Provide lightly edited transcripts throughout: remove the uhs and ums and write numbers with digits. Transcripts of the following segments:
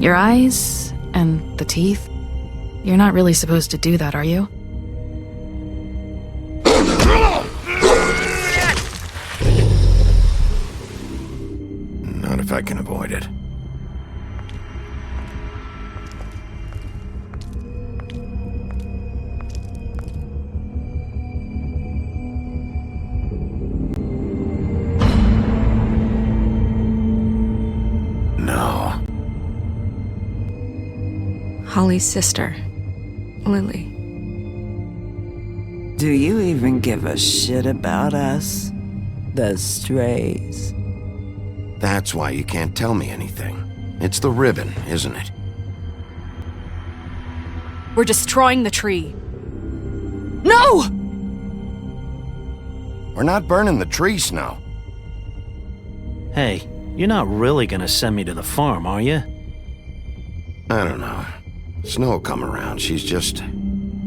Your eyes and the teeth. You're not really supposed to do that, are you? Not if I can avoid it. No. Holly's sister, Lily. Do you even give a shit about us? The strays. That's why you can't tell me anything. It's the ribbon, isn't it? We're destroying the tree. No! We're not burning the tree, Snow. Hey, you're not really gonna send me to the farm, are you? I don't know. Snow will come around. She's just...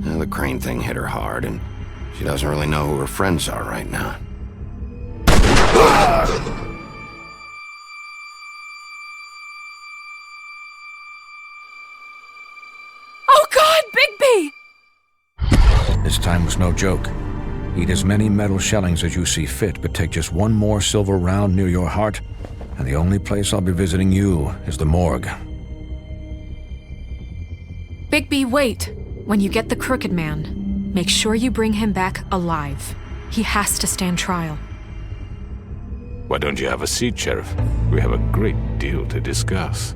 the crane thing hit her hard, and she doesn't really know who her friends are right now. Oh God, Bigby! This time was no joke. Eat as many metal shellings as you see fit, but take just one more silver round near your heart, and the only place I'll be visiting you is the morgue. Bigby, wait! When you get the Crooked Man, make sure you bring him back alive. He has to stand trial. Why don't you have a seat, Sheriff? We have a great deal to discuss.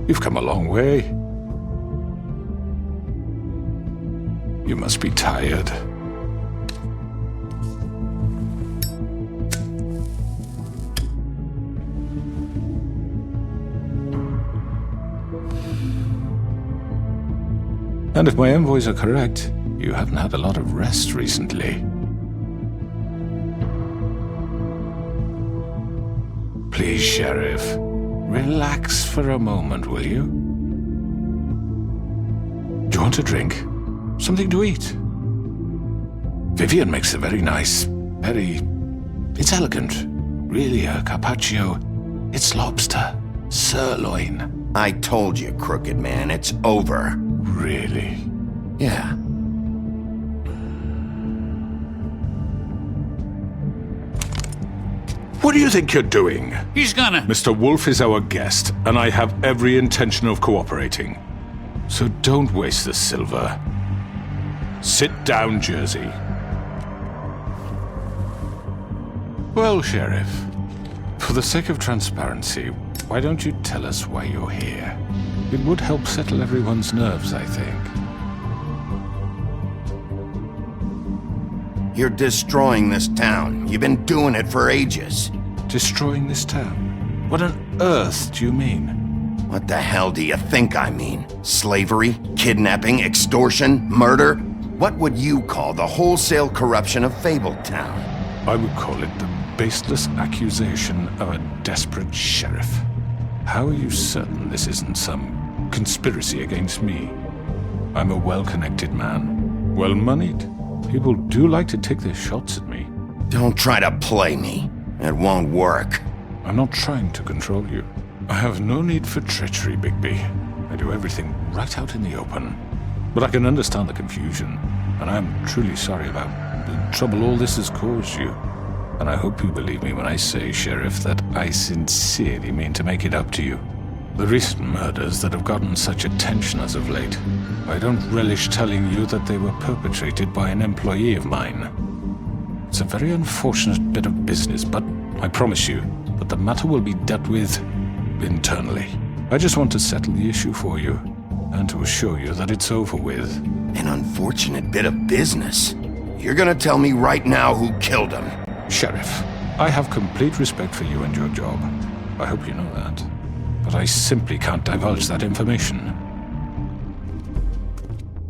You've come a long way. You must be tired. And if my envoys are correct, you haven't had a lot of rest recently. Please, Sheriff. Relax for a moment, will you? Do you want a drink? Something to eat? Vivian makes a very nice, it's elegant. Really, a carpaccio. It's lobster. Sirloin. I told you, Crooked Man, it's over. Really? Yeah. What do you think you're doing? He's gonna... Mr. Wolf is our guest, and I have every intention of cooperating. So don't waste the silver. Sit down, Jersey. Well, Sheriff, for the sake of transparency, why don't you tell us why you're here? It would help settle everyone's nerves, I think. You're destroying this town. You've been doing it for ages. Destroying this town? What on earth do you mean? What the hell do you think I mean? Slavery? Kidnapping? Extortion? Murder? What would you call the wholesale corruption of Fabletown? I would call it the baseless accusation of a desperate sheriff. How are you certain this isn't some conspiracy against me? I'm a well-connected man, well-moneyed. People do like to take their shots at me. Don't try to play me. It won't work. I'm not trying to control you. I have no need for treachery, Bigby. I do everything right out in the open. But I can understand the confusion, and I am truly sorry about the trouble all this has caused you. And I hope you believe me when I say, Sheriff, that I sincerely mean to make it up to you. The recent murders that have gotten such attention as of late, I don't relish telling you that they were perpetrated by an employee of mine. It's a very unfortunate bit of business, but I promise you, but the matter will be dealt with internally. I just want to settle the issue for you, and to assure you that it's over with. An unfortunate bit of business. You're gonna tell me right now who killed him. Sheriff, I have complete respect for you and your job. I hope you know that. But I simply can't divulge that information.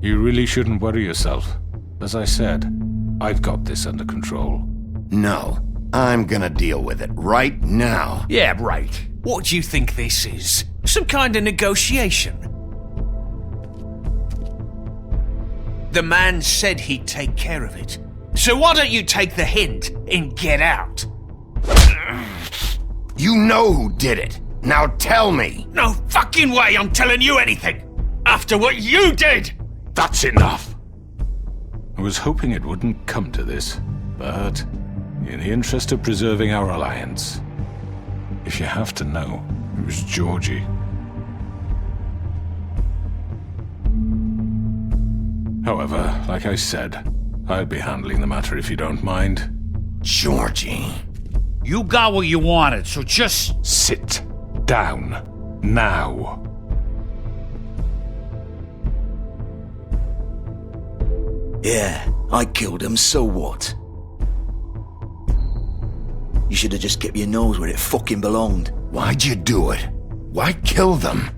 You really shouldn't worry yourself. As I said, I've got this under control. No, I'm gonna deal with it right now. Yeah, right. What do you think this is? Some kind of negotiation? The man said he'd take care of it. So why don't you take the hint and get out? You know who did it. Now tell me. No fucking way I'm telling you anything! After what you did! That's enough! I was hoping it wouldn't come to this, but in the interest of preserving our alliance, if you have to know, it was Georgie. However, like I said, I'll be handling the matter if you don't mind. Georgie. You got what you wanted, so just... Sit down. Now. Yeah, I killed him, so what? You should have just kept your nose where it fucking belonged. Why'd you do it? Why kill them?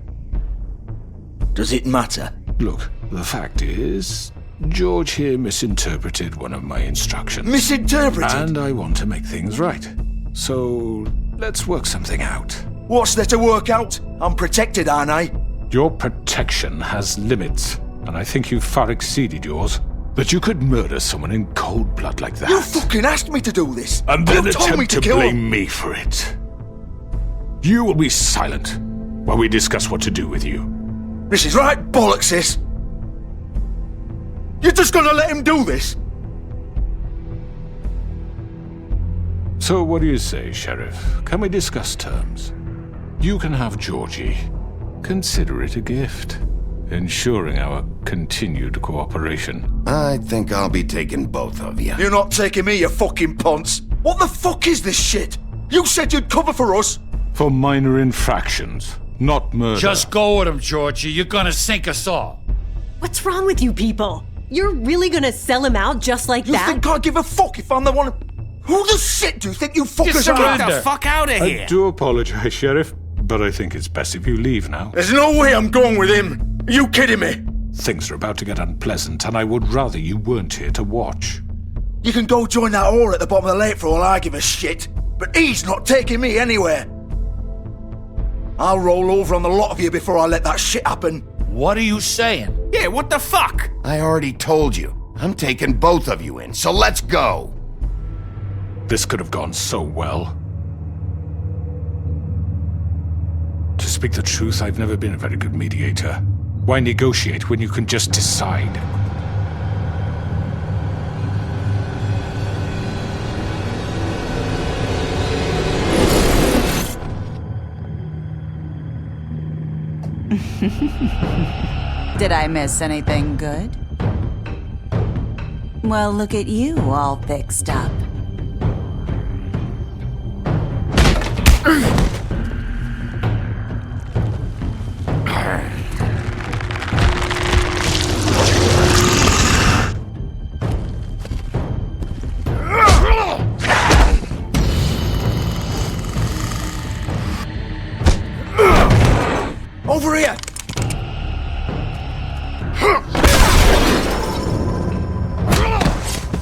Does it matter? Look, the fact is, George here misinterpreted one of my instructions. Misinterpreted? And I want to make things right. So, let's work something out. What's there to work out? I'm protected, aren't I? Your protection has limits, and I think you've far exceeded yours. That you could murder someone in cold blood like that. You fucking asked me to do this! And then you told me attempt to blame me for it. You will be silent while we discuss what to do with you. This is right bollocks, sis! You're just gonna let him do this? So what do you say, Sheriff? Can we discuss terms? You can have Georgie. Consider it a gift, ensuring our continued cooperation. I think I'll be taking both of you. You're not taking me, you fucking ponce! What the fuck is this shit? You said you'd cover for us! For minor infractions, not murder. Just go with him, Georgie. You're gonna sink us all. What's wrong with you people? You're really gonna sell him out just like that? You think I give a fuck if I'm the one... Who the shit do you think you fuckers are? Get the fuck out of here! I do apologize, Sheriff, but I think it's best if you leave now. There's no way I'm going with him! Are you kidding me? Things are about to get unpleasant, and I would rather you weren't here to watch. You can go join that whore at the bottom of the lake for all I give a shit, but he's not taking me anywhere. I'll roll over on the lot of you before I let that shit happen. What are you saying? Yeah, what the fuck? I already told you. I'm taking both of you in, so let's go. This could have gone so well. To speak the truth, I've never been a very good mediator. Why negotiate when you can just decide? Did I miss anything good? Well, look at you, all fixed up. Over here!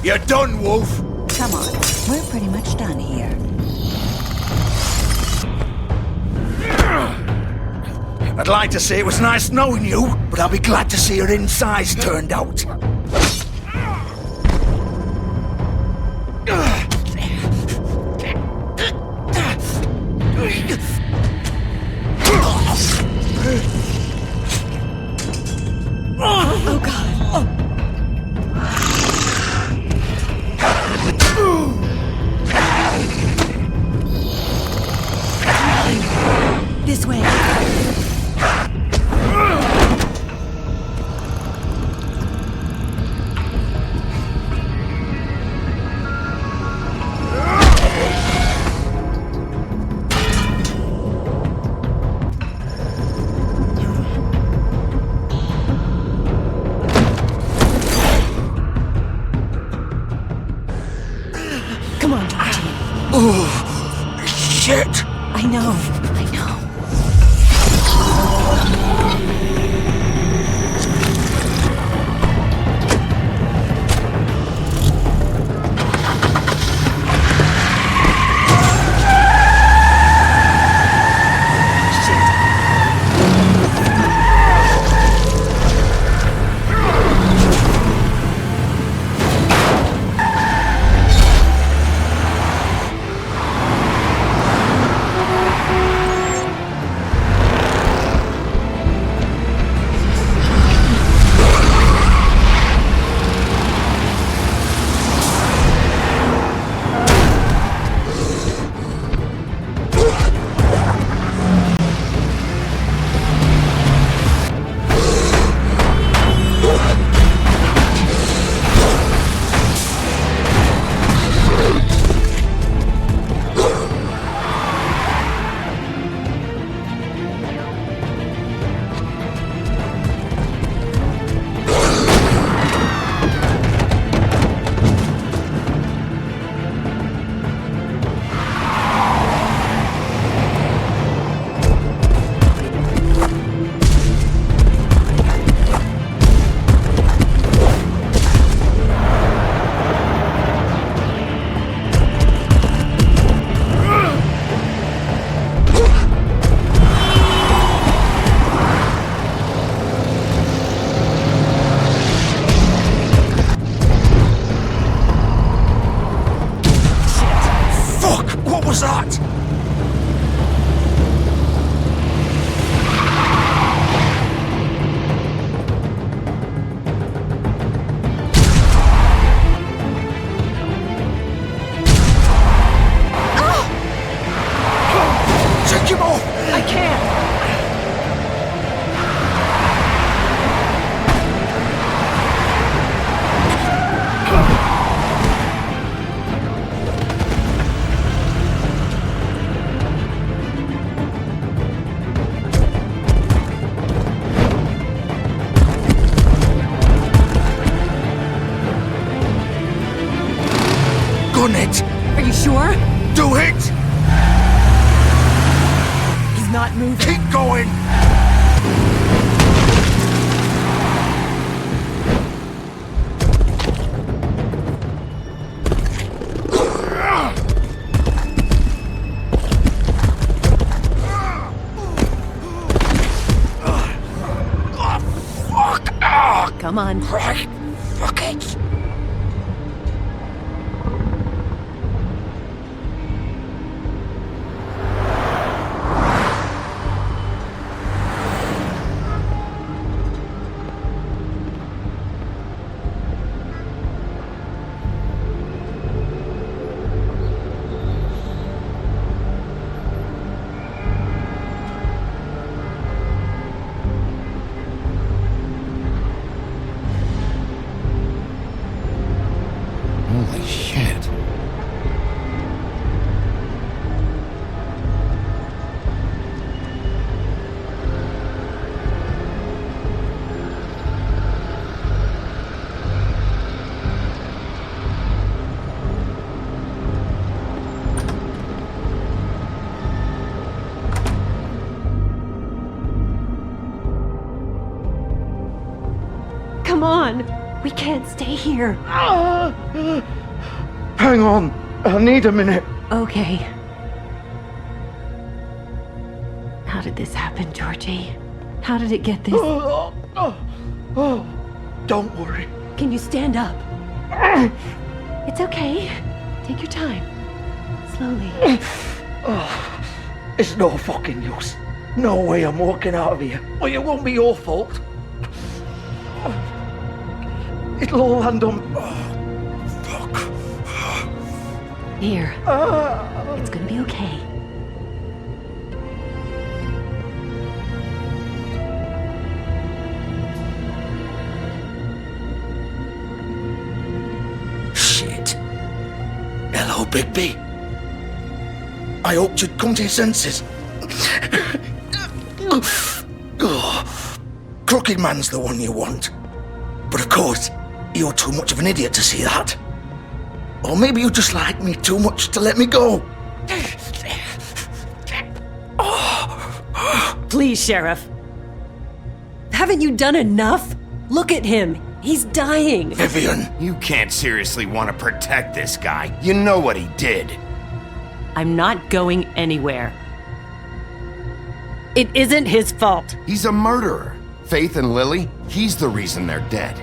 You're done, Wolf! Come on, we're pretty much done here. I'd like to say it was nice knowing you, but I'll be glad to see your insides turned out. Oh God. This way. Oh, shit! I know. Gun it! Are you sure? Do it! He's not moving. Keep going! Come on. Right. Fuck it. Holy shit. Come on. We can't stay here. Hang on. I need a minute. Okay. How did this happen, Georgie? How did it get this? Don't worry. Can you stand up? It's okay. Take your time. Slowly. It's no fucking use. No way I'm walking out of here. Well, it won't be your fault. It'll all land on... fuck. Here. It's gonna be okay. Shit. Hello, Bigby. I hoped you'd come to your senses. Crooked Man's the one you want. But of course, you're too much of an idiot to see that. Or maybe you just like me too much to let me go. Please, Sheriff. Haven't you done enough? Look at him. He's dying. Vivian. You can't seriously want to protect this guy. You know what he did. I'm not going anywhere. It isn't his fault. He's a murderer. Faith and Lily, he's the reason they're dead.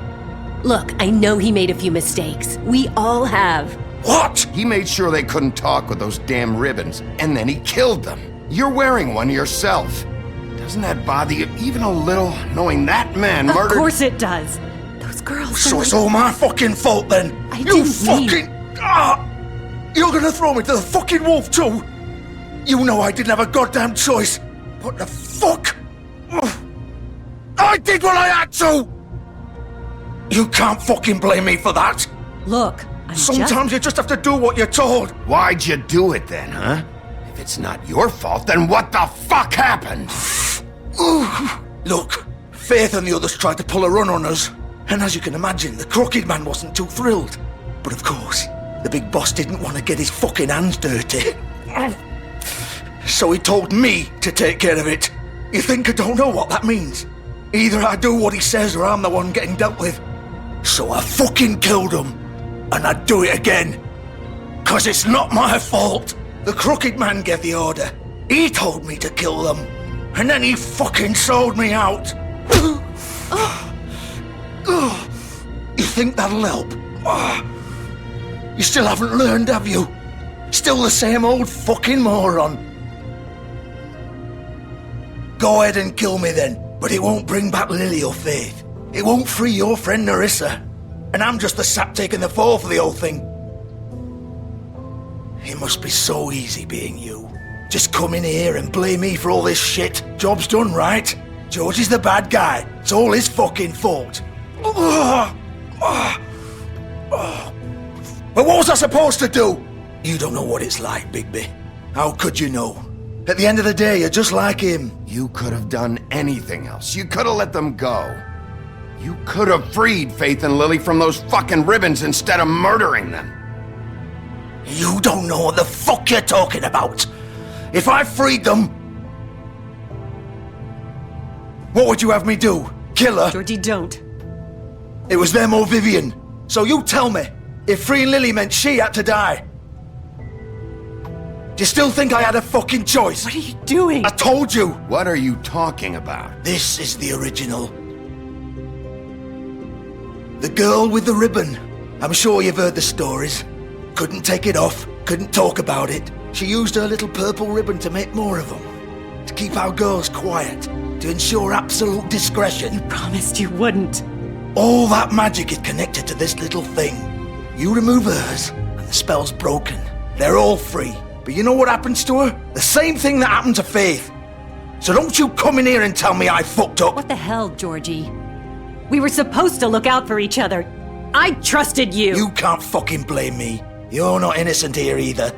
Look, I know he made a few mistakes. We all have. What? He made sure they couldn't talk with those damn ribbons, and then he killed them. You're wearing one yourself. Doesn't that bother you even a little, knowing that man murdered— Of course it does. Those girls— So it's all my fucking fault then? You fucking— You're gonna throw me to the fucking wolf too? You know I didn't have a goddamn choice. What the fuck? I did what I had to! You can't fucking blame me for that. Look, Sometimes you just have to do what you're told. Why'd you do it then, huh? If it's not your fault, then what the fuck happened? Look, Faith and the others tried to pull a run on us. And as you can imagine, the Crooked Man wasn't too thrilled. But of course, the big boss didn't want to get his fucking hands dirty. So he told me to take care of it. You think I don't know what that means? Either I do what he says or I'm the one getting dealt with. So I fucking killed him. And I'd do it again. 'Cause it's not my fault. The Crooked Man gave the order. He told me to kill them. And then he fucking sold me out. You think that'll help? You still haven't learned, have you? Still the same old fucking moron. Go ahead and kill me then, but it won't bring back Lily or Faith. It won't free your friend Nerissa. And I'm just the sap taking the fall for the whole thing. It must be so easy being you. Just come in here and blame me for all this shit. Job's done, right? George is the bad guy. It's all his fucking fault. But what was I supposed to do? You don't know what it's like, Bigby. How could you know? At the end of the day, you're just like him. You could have done anything else. You could have let them go. You could have freed Faith and Lily from those fucking ribbons instead of murdering them. You don't know what the fuck you're talking about. If I freed them, what would you have me do? Kill her? Georgie, don't. It was them or Vivian. So you tell me, if freeing Lily meant she had to die, do you still think I had a fucking choice? What are you doing? I told you. What are you talking about? This is the original. The girl with the ribbon. I'm sure you've heard the stories. Couldn't take it off, couldn't talk about it. She used her little purple ribbon to make more of them. To keep our girls quiet. To ensure absolute discretion. You promised you wouldn't. All that magic is connected to this little thing. You remove hers, and the spell's broken. They're all free. But you know what happens to her? The same thing that happened to Faith. So don't you come in here and tell me I fucked up. What the hell, Georgie? We were supposed to look out for each other. I trusted you. You can't fucking blame me. You're not innocent here either.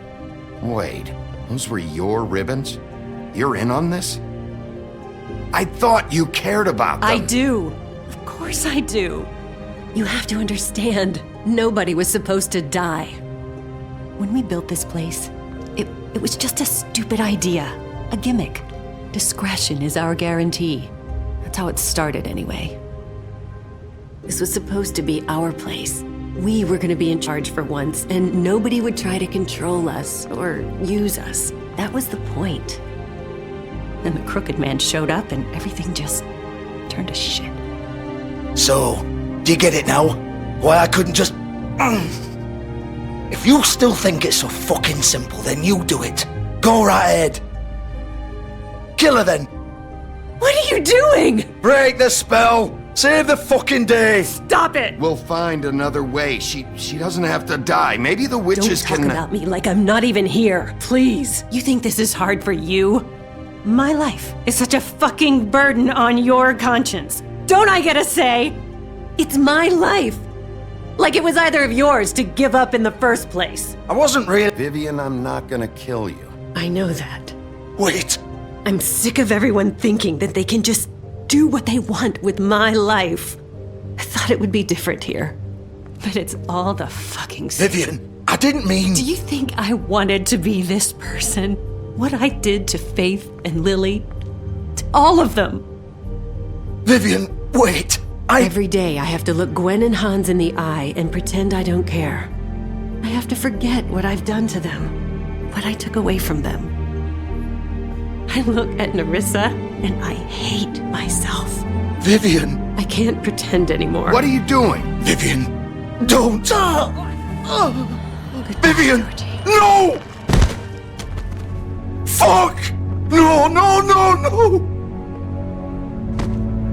Wait, those were your ribbons? You're in on this? I thought you cared about them. I do. Of course I do. You have to understand, nobody was supposed to die. When we built this place, it was just a stupid idea. A gimmick. Discretion is our guarantee. That's how it started anyway. This was supposed to be our place. We were going to be in charge for once, and nobody would try to control us or use us. That was the point. Then the Crooked Man showed up, and everything just turned to shit. So, do you get it now? Why I couldn't just... If you still think it's so fucking simple, then you do it. Go right ahead. Kill her then. What are you doing? Break the spell. Save the fucking day. Stop it. We'll find another way. She doesn't have to die. Maybe the witches Don't talk about me like I'm not even here. Please. You think this is hard for you? My life is such a fucking burden on your conscience. Don't I get a say? It's my life. Like it was either of yours to give up in the first place. I wasn't really... Vivian, I'm not gonna kill you. I know that. Wait. I'm sick of everyone thinking that they can just do what they want with my life. I thought it would be different here. But it's all the fucking same. Vivian, I didn't mean... Do you think I wanted to be this person? What I did to Faith and Lily? To all of them? Vivian, wait. Every day I have to look Gwen and Hans in the eye and pretend I don't care. I have to forget what I've done to them, what I took away from them. I look at Nerissa and I hate myself. Vivian! I can't pretend anymore. What are you doing? Vivian, don't! Vivian! No! Fuck! No, no, no, no!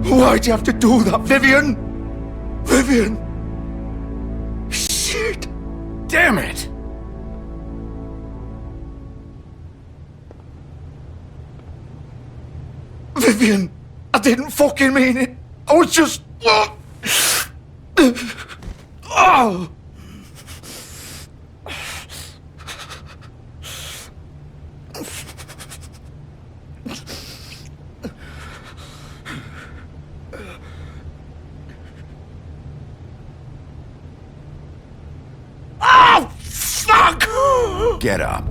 Why'd you have to do that, Vivian? Vivian! Shit! Damn it! Vivian, I didn't fucking mean it. I was just... Oh! Oh, fuck! Get up.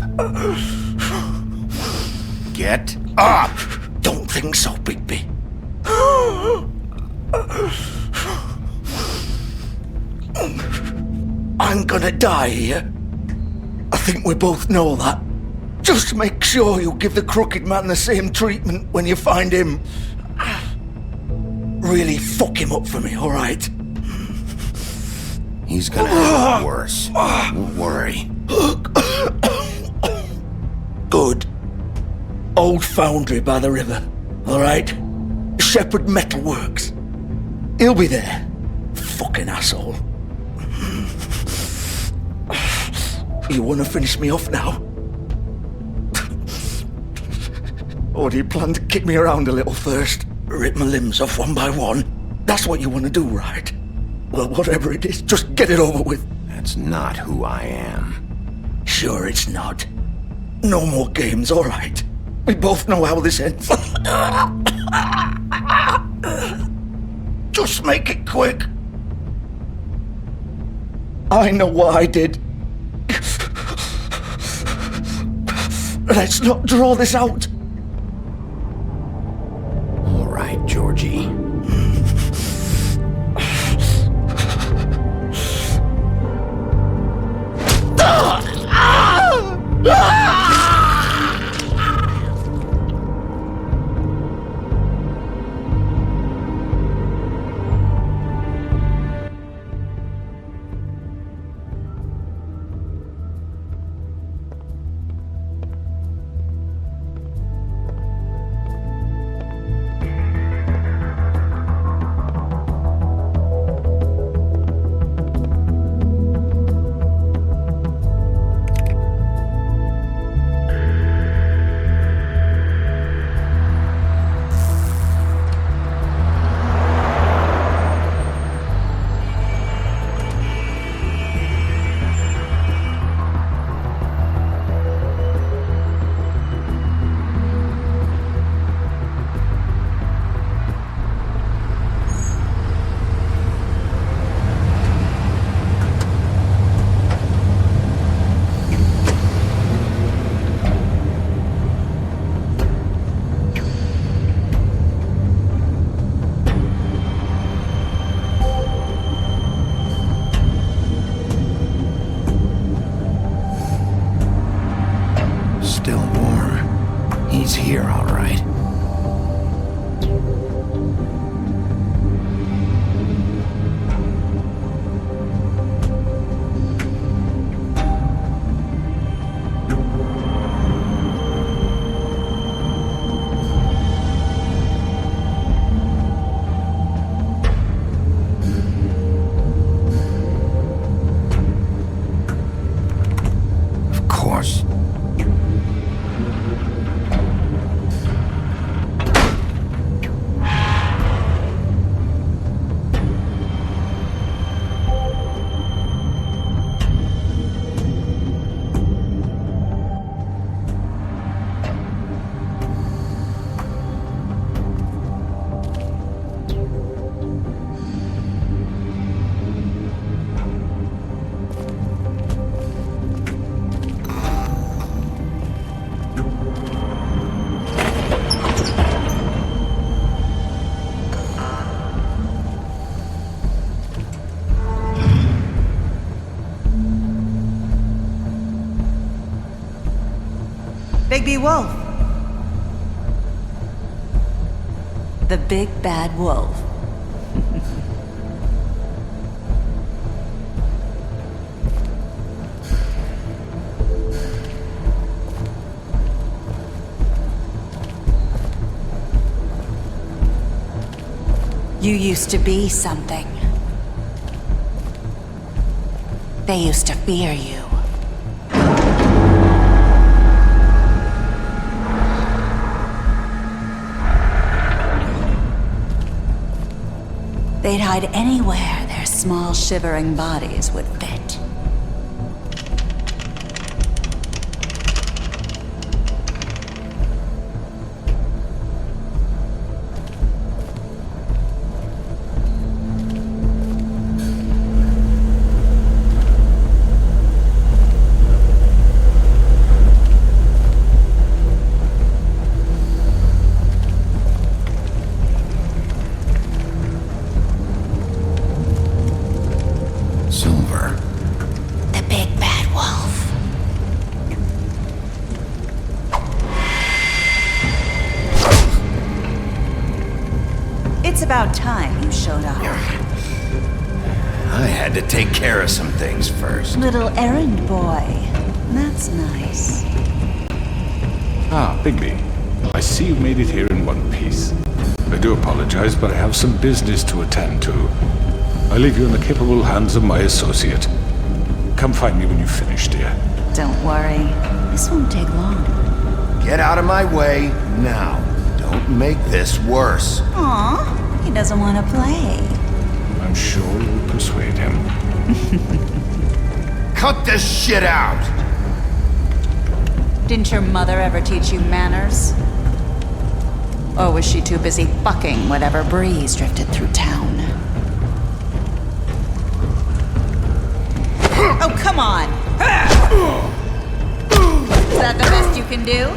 Get up! Don't think so, Bigby. I'm gonna die here. I think we both know that. Just make sure you give the crooked man the same treatment when you find him. Really fuck him up for me, alright? He's gonna have it worse. Don't worry. Good. Old foundry by the river, alright? Shepherd Metalworks. He'll be there. Fucking asshole. You wanna finish me off now? Or do you plan to kick me around a little first? Rip my limbs off one by one? That's what you wanna do, right? Well, whatever it is, just get it over with. That's not who I am. Sure it's not. No more games, alright? We both know how this ends. Just make it quick. I know what I did. Let's not draw this out. All right, Georgie. Bigby Wolf. The big bad wolf. You used to be something. They used to fear you. They'd hide anywhere their small, shivering bodies would fit. It's about time you showed up. I had to take care of some things first. Little errand boy. That's nice. Ah, Bigby. I see you made it here in one piece. I do apologize, but I have some business to attend to. I leave you in the capable hands of my associate. Come find me when you've finished, dear. Don't worry. This won't take long. Get out of my way now. Don't make this worse. Aw, he doesn't want to play. I'm sure you'll persuade him. Cut this shit out! Didn't your mother ever teach you manners? Or was she too busy fucking whatever breeze drifted through town? Oh, come on! Is that the best you can do?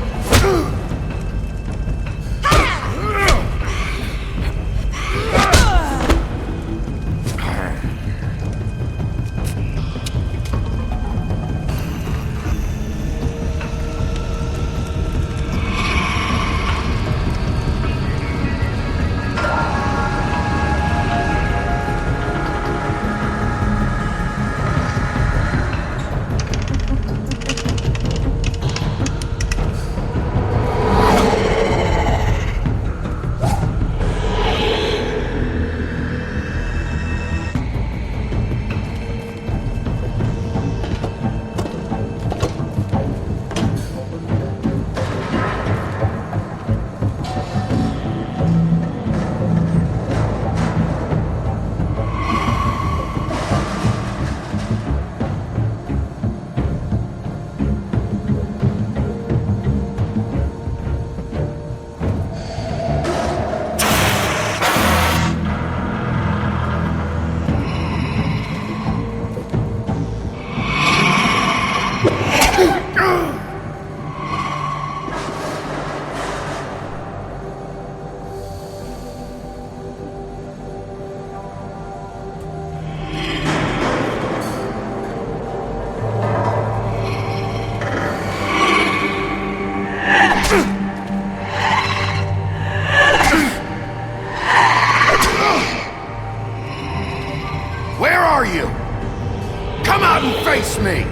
Where are you? Come out and face me!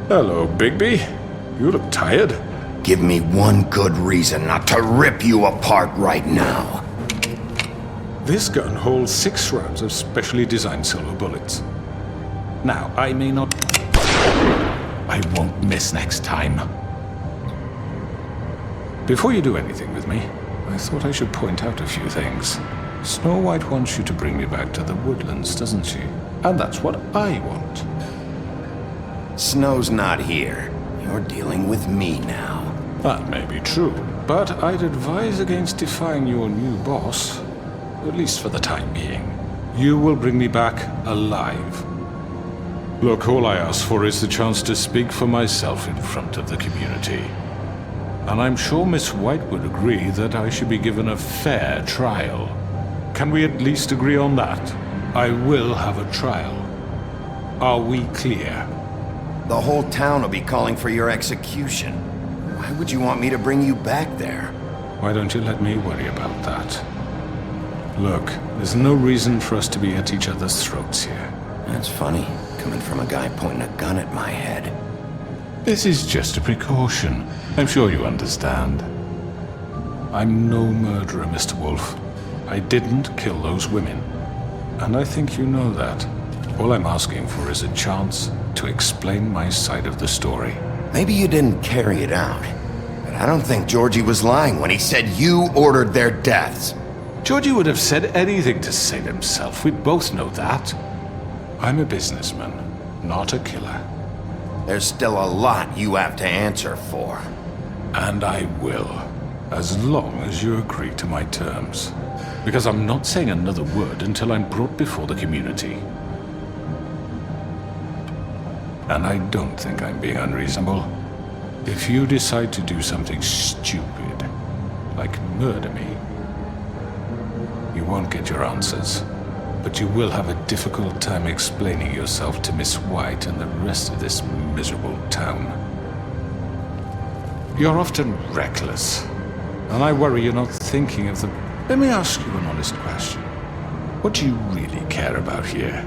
Hello, Bigby. You look tired. Give me one good reason not to rip you apart right now. This gun holds 6 rounds of specially designed silver bullets. Now, I may not... I won't miss next time. Before you do anything with me, I thought I should point out a few things. Snow White wants you to bring me back to the woodlands, doesn't she? And that's what I want. Snow's not here. You're dealing with me now. That may be true, but I'd advise against defying your new boss, at least for the time being. You will bring me back alive. Look, all I ask for is the chance to speak for myself in front of the community. And I'm sure Miss White would agree that I should be given a fair trial. Can we at least agree on that? I will have a trial. Are we clear? The whole town will be calling for your execution. Why would you want me to bring you back there? Why don't you let me worry about that? Look, there's no reason for us to be at each other's throats here. That's funny, coming from a guy pointing a gun at my head. This is just a precaution. I'm sure you understand. I'm no murderer, Mr. Wolf. I didn't kill those women. And I think you know that. All I'm asking for is a chance to explain my side of the story. Maybe you didn't carry it out, but I don't think Georgie was lying when he said you ordered their deaths. Georgie would have said anything to save himself. We both know that. I'm a businessman, not a killer. There's still a lot you have to answer for. And I will, as long as you agree to my terms. Because I'm not saying another word until I'm brought before the community. And I don't think I'm being unreasonable. If you decide to do something stupid, like murder me, you won't get your answers. But you will have a difficult time explaining yourself to Miss White and the rest of this miserable town. You're often reckless, and I worry you're not thinking of the... Let me ask you an honest question. What do you really care about here?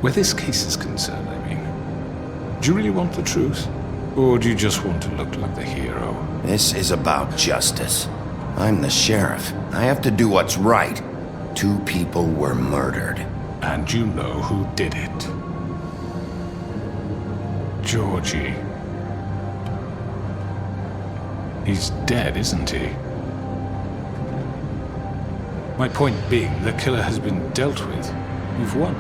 Where this case is concerned, I mean. Do you really want the truth? Or do you just want to look like the hero? This is about justice. I'm the sheriff. I have to do what's right. 2 people were murdered. And you know who did it. Georgie. He's dead, isn't he? My point being, the killer has been dealt with. You've won.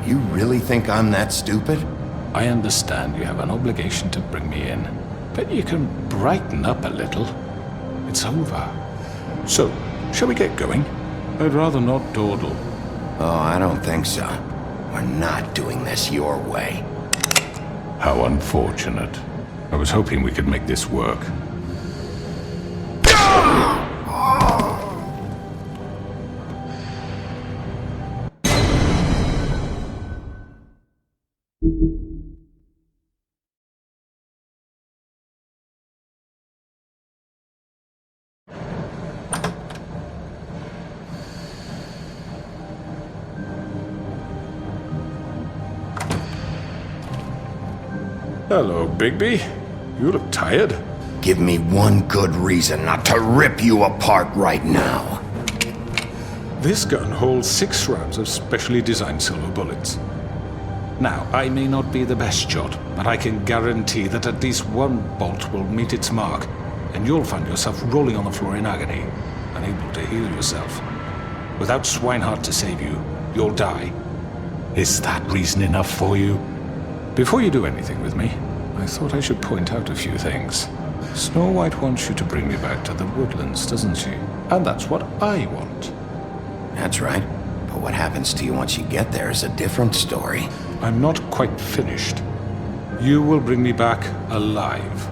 You really think I'm that stupid? I understand you have an obligation to bring me in, but you can brighten up a little. It's over. So, shall we get going? I'd rather not dawdle. Oh, I don't think so. We're not doing this your way. How unfortunate. I was hoping we could make this work. Hello, Bigby. You look tired. Give me one good reason not to rip you apart right now. This gun holds 6 rounds of specially designed silver bullets. Now, I may not be the best shot, but I can guarantee that at least one bolt will meet its mark, and you'll find yourself rolling on the floor in agony, unable to heal yourself. Without Swinehart to save you, you'll die. Is that reason enough for you? Before you do anything with me, I thought I should point out a few things. Snow White wants you to bring me back to the woodlands, doesn't she? And that's what I want. That's right. But what happens to you once you get there is a different story. I'm not quite finished. You will bring me back alive.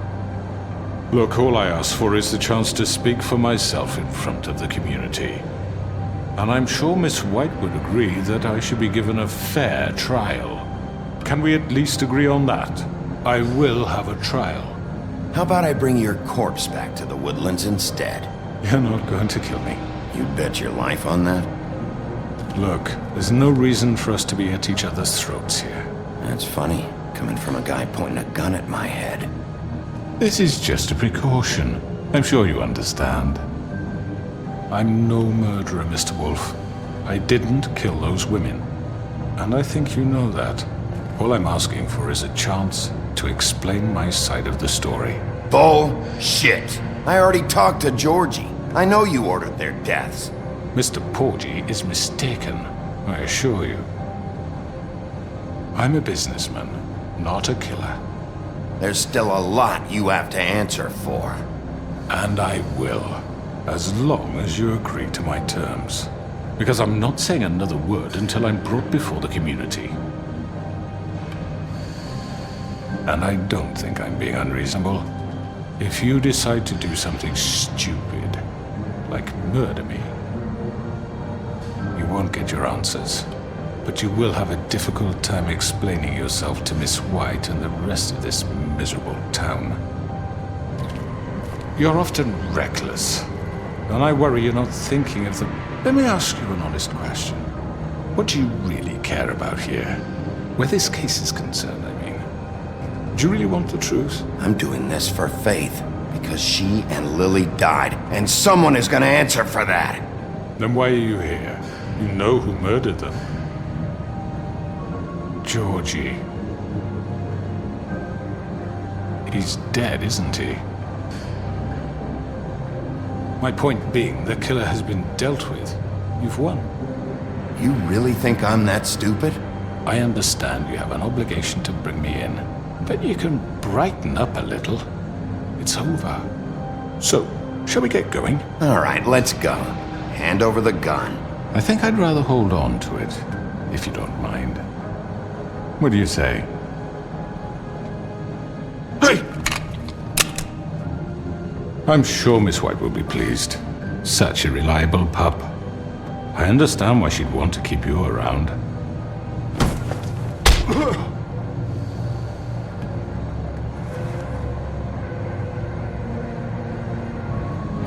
Look, all I ask for is the chance to speak for myself in front of the community. And I'm sure Miss White would agree that I should be given a fair trial. Can we at least agree on that? I will have a trial. How about I bring your corpse back to the woodlands instead? You're not going to kill me. You'd bet your life on that? Look, there's no reason for us to be at each other's throats here. That's funny, coming from a guy pointing a gun at my head. This is just a precaution. I'm sure you understand. I'm no murderer, Mr. Wolf. I didn't kill those women. And I think you know that. All I'm asking for is a chance to explain my side of the story. Bullshit! I already talked to Georgie. I know you ordered their deaths. Mr. Porgy is mistaken, I assure you. I'm a businessman, not a killer. There's still a lot you have to answer for. And I will, as long as you agree to my terms. Because I'm not saying another word until I'm brought before the community. And I don't think I'm being unreasonable. If you decide to do something stupid, like murder me, you won't get your answers. But you will have a difficult time explaining yourself to Miss White and the rest of this miserable town. You're often reckless, and I worry you're not thinking of the... Let me ask you an honest question. What do you really care about here? Where this case is concerned, I mean. Do you really want the truth? I'm doing this for Faith. Because she and Lily died, and someone is gonna answer for that. Then why are you here? You know who murdered them. Georgie. He's dead, isn't he? My point being, the killer has been dealt with. You've won. You really think I'm that stupid? I understand you have an obligation to bring me in, but you can brighten up a little. It's over. So, shall we get going? All right, let's go. Hand over the gun. I think I'd rather hold on to it, if you don't mind. What do you say? Hey! I'm sure Miss White will be pleased. Such a reliable pup. I understand why she'd want to keep you around.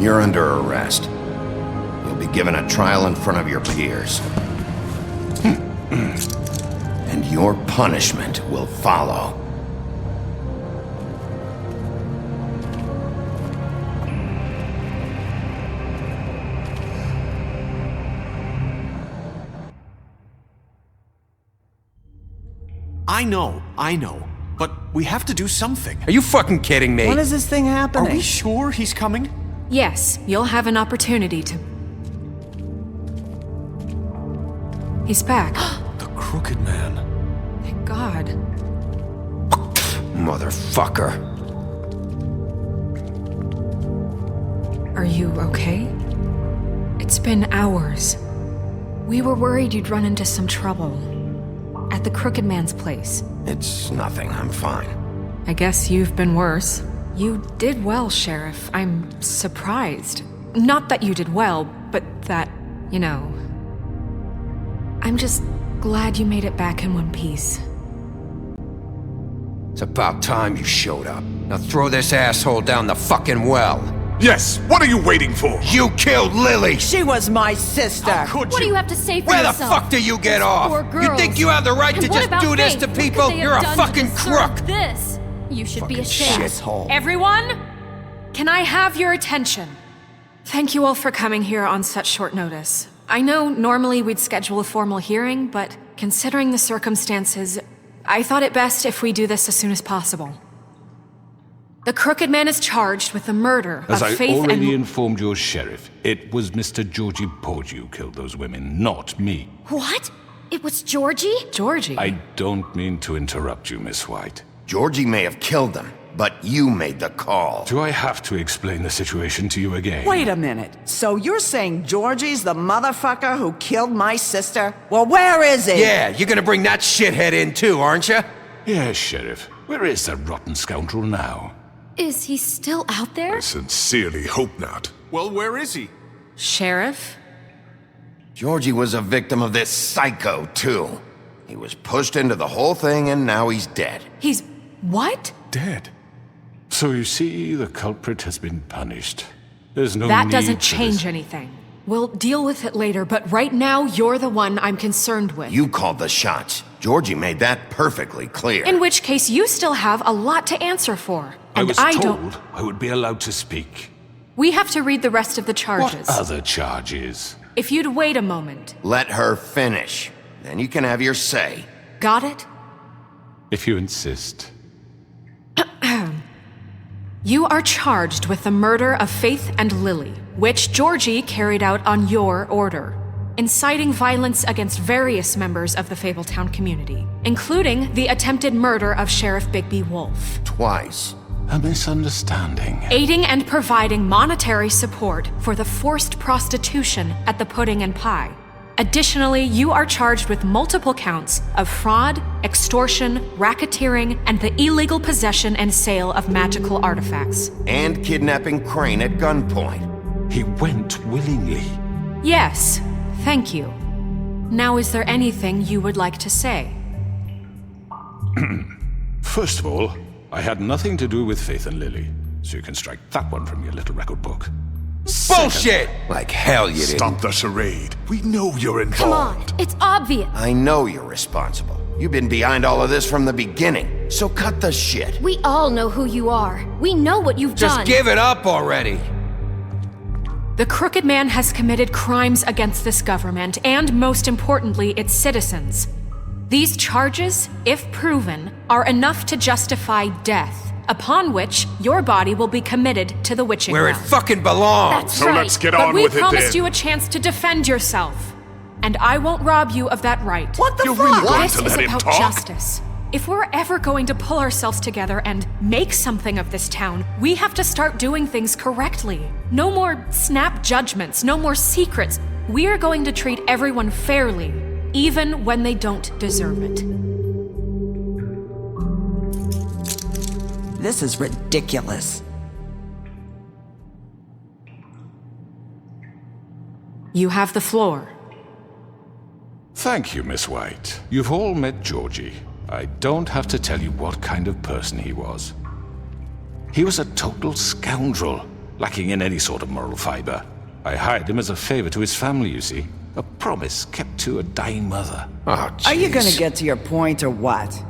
You're under arrest. You'll be given a trial in front of your peers. And your punishment will follow. I know. But we have to do something. Are you fucking kidding me? When is this thing happening? Are we sure he's coming? Yes, you'll have an opportunity to... He's back. The Crooked Man. Thank God. Motherfucker. Are you okay? It's been hours. We were worried you'd run into some trouble. At the Crooked Man's place. It's nothing, I'm fine. I guess you've been worse. You did well, Sheriff. I'm surprised. Not that you did well, but that, you know... I'm just glad you made it back in one piece. It's about time you showed up. Now throw this asshole down the fucking well. Yes, what are you waiting for? You killed Lily! She was my sister. What do you have to say for Where yourself? the fuck do you get off? Poor girls. You think you have the right to just do this to people? You're a fucking crook! This. You should be ashamed. Shithole. Everyone, can I have your attention? Thank you all for coming here on such short notice. I know normally we'd schedule a formal hearing, but considering the circumstances, I thought it best if we do this as soon as possible. The Crooked Man is charged with the murder As of I Faith already and... informed your sheriff, it was Mr. Georgie Porge who killed those women, not me. What? It was Georgie? Georgie? I don't mean to interrupt you, Miss White. Georgie may have killed them, but you made the call. Do I have to explain the situation to you again? Wait a minute. So you're saying Georgie's the motherfucker who killed my sister? Well, where is he? Yeah, you're gonna bring that shithead in too, aren't you? Yes, Sheriff. Where is that rotten scoundrel now? Is he still out there? I sincerely hope not. Well, where is he? Sheriff? Georgie was a victim of this psycho, too. He was pushed into the whole thing and now he's dead. He's... what? Dead. So you see, the culprit has been punished. There's no That need doesn't for change this. anything. We'll deal with it later, but right now, you're the one I'm concerned with. You called the shots. Georgie made that perfectly clear. In which case, you still have a lot to answer for. I And was don't... told I would be allowed to speak. We have to read the rest of the charges. What other charges? If you'd wait a moment. Let her finish. Then you can have your say. Got it? If you insist. You are charged with the murder of Faith and Lily, which Georgie carried out on your order, inciting violence against various members of the Fabletown community, including the attempted murder of Sheriff Bigby Wolf. Twice. A misunderstanding. Aiding and providing monetary support for the forced prostitution at the Pudding and Pie. Additionally, you are charged with multiple counts of fraud, extortion, racketeering, and the illegal possession and sale of magical artifacts. And kidnapping Crane at gunpoint. He went willingly. Yes, thank you. Now, is there anything you would like to say? First of all, I had nothing to do with Faith and Lily, so you can strike that one from your little record book. Bullshit! Like hell you didn't. Stop the charade. We know you're involved. Come on, it's obvious. I know you're responsible. You've been behind all of this from the beginning. So cut the shit. We all know who you are. We know what you've done. Just give it up already. The Crooked Man has committed crimes against this government, and most importantly, its citizens. These charges, if proven, are enough to justify death, upon which your body will be committed to the witching Where it well. fucking belongs. That's So right. let's get but on we with it promised then. you a chance to defend yourself, and I won't rob you of that right. What the You're fuck? really going This to is let him about talk? justice. If we're ever going to pull ourselves together and make something of this town, we have to start doing things correctly. No more snap judgments, no more secrets. We are going to treat everyone fairly, even when they don't deserve it. This is ridiculous. You have the floor. Thank you, Miss White. You've all met Georgie. I don't have to tell you what kind of person he was. He was a total scoundrel, lacking in any sort of moral fiber. I hired him as a favor to his family, you see. A promise kept to a dying mother. Oh, jeez. Are you gonna get to your point or what?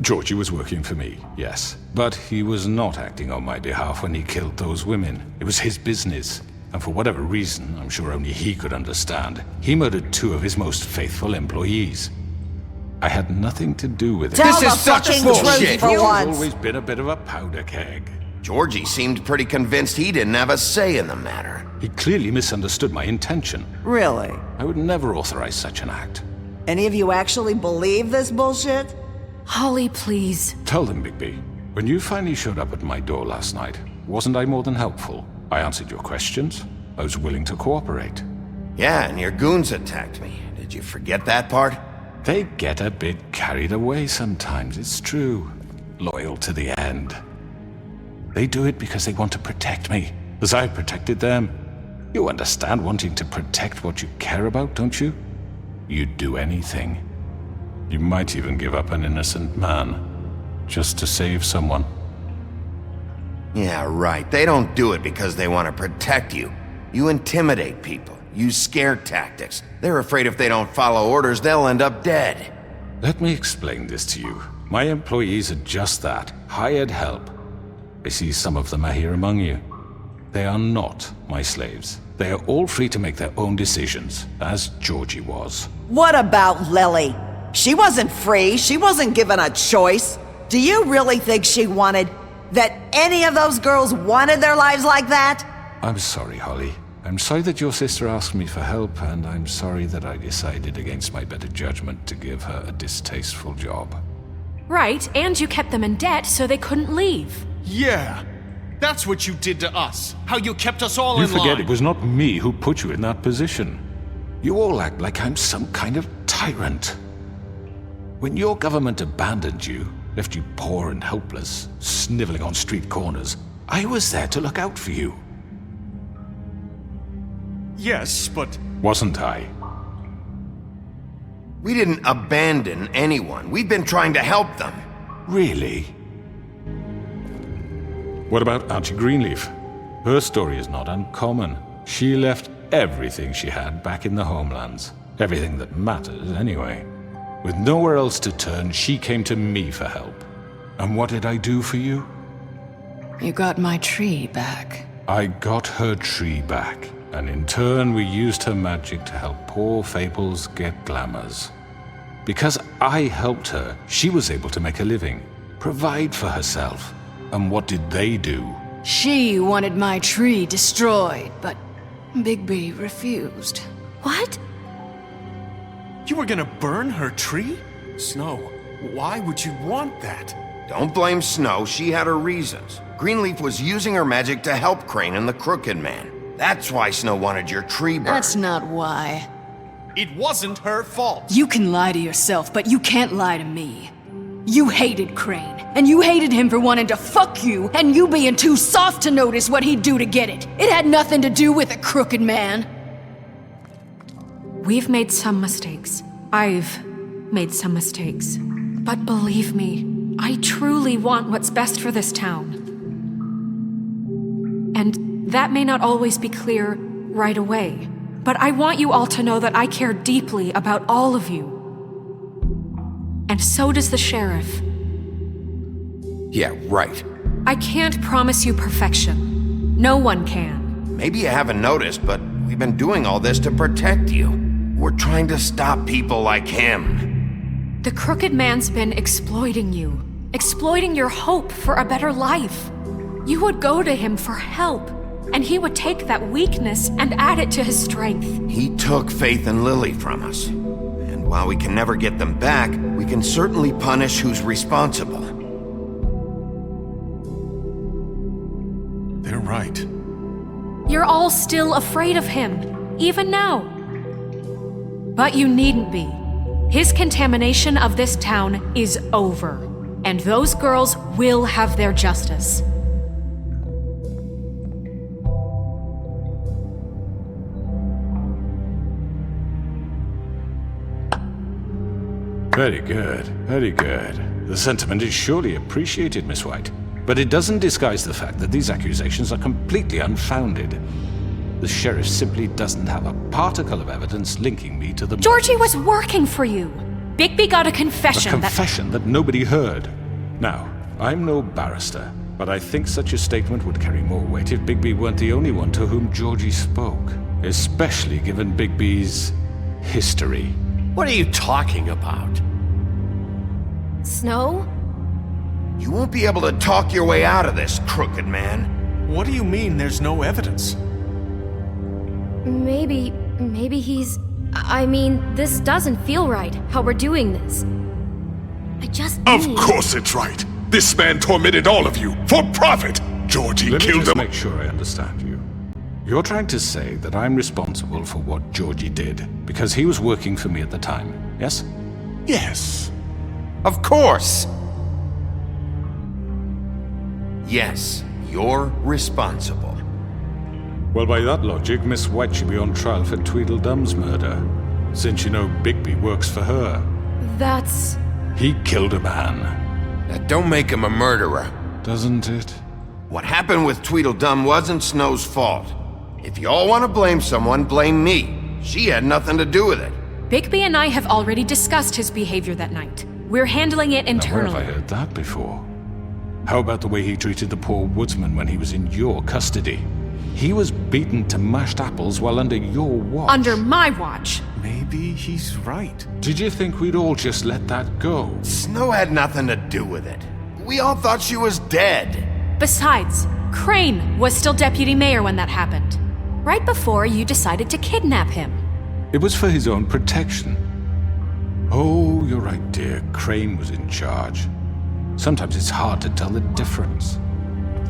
Georgie was working for me, yes. But he was not acting on my behalf when he killed those women. It was his business. And for whatever reason, I'm sure only he could understand, he murdered 2 of his most faithful employees. I had nothing to do with it. Tell This the is such fucking bullshit. truth for He's once. always been a bit of a powder keg. Georgie seemed pretty convinced he didn't have a say in the matter. He clearly misunderstood my intention. Really? I would never authorize such an act. Any of you actually believe this bullshit? Holly, please. Tell them, Bigby. When you finally showed up at my door last night, wasn't I more than helpful? I answered your questions. I was willing to cooperate. Yeah, and your goons attacked me. Did you forget that part? They get a bit carried away sometimes, it's true. Loyal to the end. They do it because they want to protect me, as I protected them. You understand wanting to protect what you care about, don't you? You'd do anything. You might even give up an innocent man, just to save someone. Yeah, right. They don't do it because they want to protect you. You intimidate people, use scare tactics. They're afraid if they don't follow orders, they'll end up dead. Let me explain this to you. My employees are just that, hired help. I see some of them are here among you. They are not my slaves. They are all free to make their own decisions, as Georgie was. What about Lily? She wasn't free. She wasn't given a choice. Do you really think she wanted... that any of those girls wanted their lives like that? I'm sorry, Holly. I'm sorry that your sister asked me for help, and I'm sorry that I decided against my better judgment to give her a distasteful job. Right, and you kept them in debt so they couldn't leave. Yeah. That's what you did to us. How you kept us all You in line. forget it was not me who put you in that position. You all act like I'm some kind of tyrant. When your government abandoned you, left you poor and helpless, sniveling on street corners, I was there to look out for you. Yes, but... Wasn't I? We didn't abandon anyone. We've been trying to help them. Really? What about Auntie Greenleaf? Her story is not uncommon. She left everything she had back in the homelands. Everything that matters, anyway. With nowhere else to turn, she came to me for help. And what did I do for you? You got my tree back. I got her tree back, and in turn we used her magic to help poor Fables get glamours. Because I helped her, she was able to make a living, provide for herself. And what did they do? She wanted my tree destroyed, but Bigby refused. What? You were gonna burn her tree? Snow, why would you want that? Don't blame Snow, she had her reasons. Greenleaf was using her magic to help Crane and the Crooked Man. That's why Snow wanted your tree burned. That's not why. It wasn't her fault. You can lie to yourself, but you can't lie to me. You hated Crane, and you hated him for wanting to fuck you, and you being too soft to notice what he'd do to get it. It had nothing to do with the Crooked Man. We've made some mistakes. I've made some mistakes. But believe me, I truly want what's best for this town. And that may not always be clear right away, but I want you all to know that I care deeply about all of you. And so does the sheriff. Yeah, right. I can't promise you perfection. No one can. Maybe you haven't noticed, but we've been doing all this to protect you. We're trying to stop people like him. The crooked man's been exploiting you. Exploiting your hope for a better life. You would go to him for help, and he would take that weakness and add it to his strength. He took Faith and Lily from us. And while we can never get them back, we can certainly punish who's responsible. They're right. You're all still afraid of him, even now. But you needn't be. His contamination of this town is over, and those girls will have their justice. Very good, very good. The sentiment is surely appreciated, Miss White. But it doesn't disguise the fact that these accusations are completely unfounded. The sheriff simply doesn't have a particle of evidence linking me to the... Georgie was working for you. Bigby got a confession. A confession that nobody heard. Now, I'm no barrister, but I think such a statement would carry more weight if Bigby weren't the only one to whom Georgie spoke. Especially given Bigby's history. What are you talking about? Snow? You won't be able to talk your way out of this, crooked man. What do you mean there's no evidence? Maybe he's... I mean, this doesn't feel right, how we're doing this. I just Of course it's right. This man tormented all of you, for profit! Georgie killed Let them. me just make sure I understand you. You're trying to say that I'm responsible for what Georgie did, because he was working for me at the time, yes? Yes. Of course! Yes, you're responsible. Well, by that logic, Miss White should be on trial for Tweedledum's murder, since you know Bigby works for her. That's... He killed a man. That don't make him a murderer. Doesn't it? What happened with Tweedledum wasn't Snow's fault. If you all want to blame someone, blame me. She had nothing to do with it. Bigby and I have already discussed his behavior that night. We're handling it internally. Now, where have I heard that before? How about the way he treated the poor woodsman when he was in your custody? He was beaten to mashed apples while under your watch. Under my watch. Maybe he's right. Did you think we'd all just let that go? Snow had nothing to do with it. We all thought she was dead. Besides, Crane was still deputy mayor when that happened. Right before you decided to kidnap him. It was for his own protection. Oh, you're right, dear. Crane was in charge. Sometimes it's hard to tell the difference.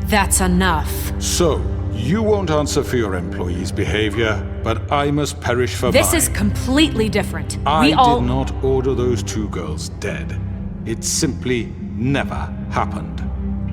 That's enough. So, you won't answer for your employees' behavior, but I must perish for This mine. is completely different. I We all... did not order those two girls dead. It simply never happened.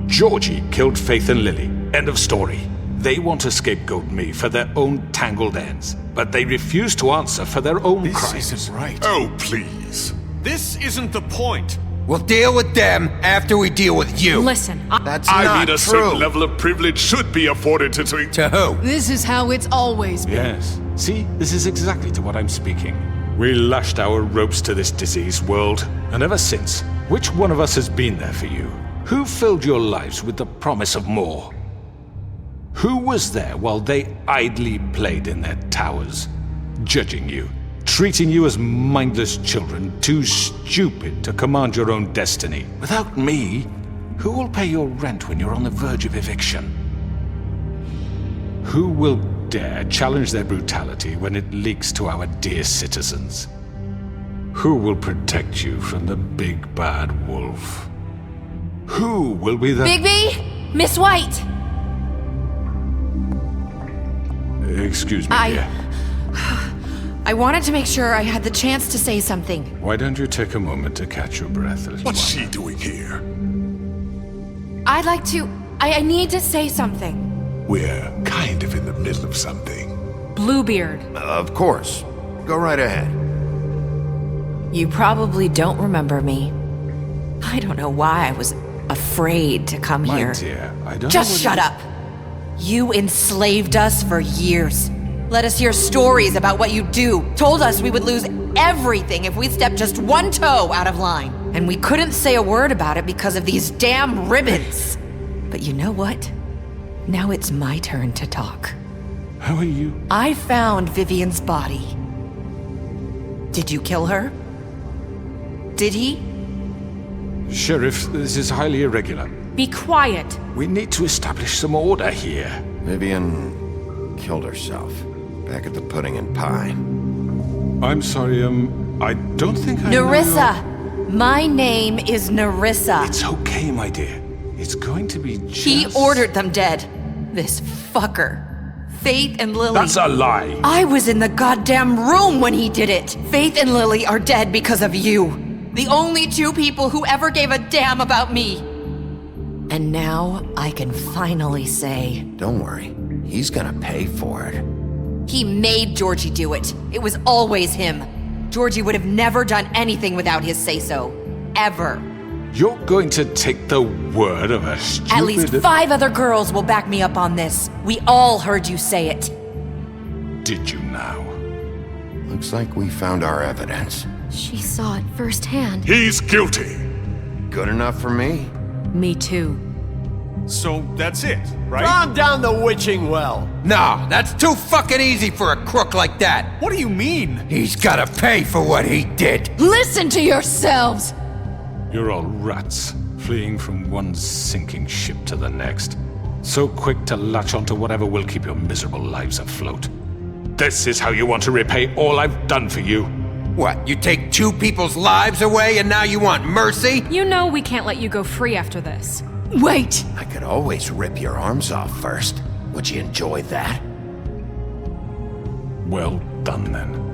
Georgie killed Faith and Lily. End of story. They want to scapegoat me for their own tangled ends, but they refuse to answer for their own crimes. This isn't right. Oh, please. This isn't the point. We'll deal with them after we deal with you. Listen, That's I not mean, a true. certain level of privilege should be afforded to... To who? This is how it's always been. Yes. See, this is exactly to what I'm speaking. We lashed our ropes to this diseased world, and ever since, which one of us has been there for you? Who filled your lives with the promise of more? Who was there while they idly played in their towers, judging you, treating you as mindless children, too stupid to command your own destiny? Without me, who will pay your rent when you're on the verge of eviction? Who will dare challenge their brutality when it leaks to our dear citizens? Who will protect you from the big bad wolf? Who will be the... Bigby? Miss White! Excuse me, dear. I wanted to make sure I had the chance to say something. Why don't you take a moment to catch your breath a little What's while? she doing here? I'd like to... I need to say something. We're kind of in the middle of something. Bluebeard. Of course. Go right ahead. You probably don't remember me. I don't know why I was afraid to come My here. dear, I don't Just know shut up. You enslaved us for years. Let us hear stories about what you do. Told us we would lose everything if we stepped just one toe out of line. and we couldn't say a word about it because of these damn ribbons. But you know what? Now it's my turn to talk. How are you? I found Vivian's body. Did you kill her? Did he? Sheriff, this is highly irregular. Be quiet. We need to establish some order here. Vivian killed herself back at the Pudding and Pie. I'm sorry, I don't think I know Nerissa! My name is Nerissa. It's okay, my dear. It's going to be just... He ordered them dead. This fucker. Faith and Lily... That's a lie! I was in the goddamn room when he did it! Faith and Lily are dead because of you. The only two people who ever gave a damn about me. And now I can finally say... Don't worry. He's gonna pay for it. He made Georgie do it. It was always him. Georgie would have never done anything without his say-so. Ever. You're going to take the word of a stupid... At least 5 other girls will back me up on this. We all heard you say it. Did you now? Looks like we found our evidence. She saw it firsthand. He's guilty. Good enough for me. Me too. So that's it, right? Calm down the witching well. No, that's too fucking easy for a crook like that. What do you mean? He's gotta pay for what he did. Listen to yourselves! You're all rats, fleeing from one sinking ship to the next. So quick to latch onto whatever will keep your miserable lives afloat. This is how you want to repay all I've done for you? What, you take 2 people's lives away and now you want mercy? You know we can't let you go free after this. Wait! I could always rip your arms off first. Would you enjoy that? Well done, then.